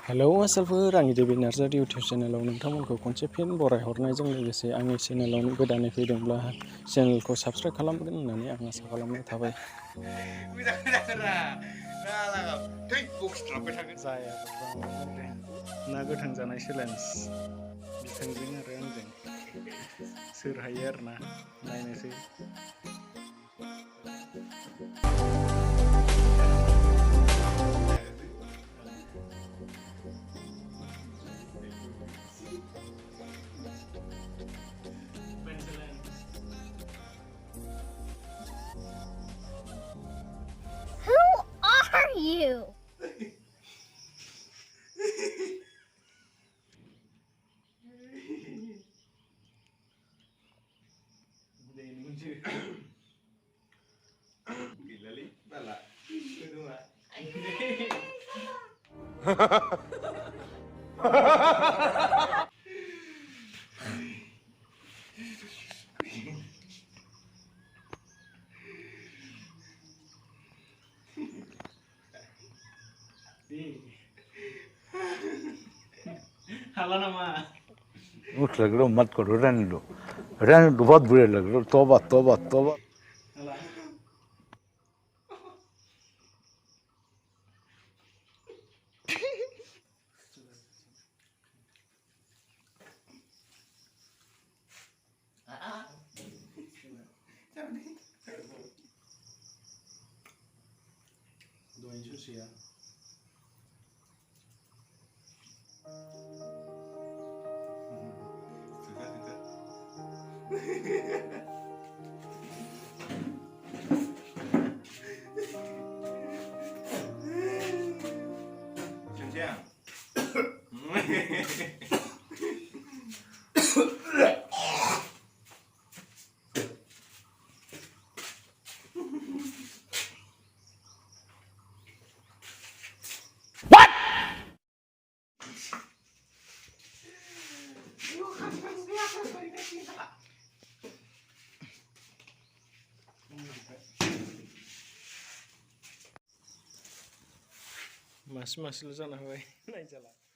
Hello आसोलफोर आंनि Debi Narzary YouTube चेनेलाव नोंथांमोनखौ खनसे fin बरायहरनायजों लोगोसे आंनि चेनेलाव गोदानै फैदोंब्ला चेनेलखौ साबस्क्राइब खालामगोन होननानै आं आसा खालामनाय थाबाय। ना गोथां जानाय चेलेन्ज बिथांजों आरो आंजों सोर हायो आरो ना नायनोसै। Who are you? हाला नामा? मुझ लग रहा मत करो, रहने दो बहुत बुरे लग रहे हो। तौबा तौबा तौबा। मासे मासेल' जाना होबाय नायजाला।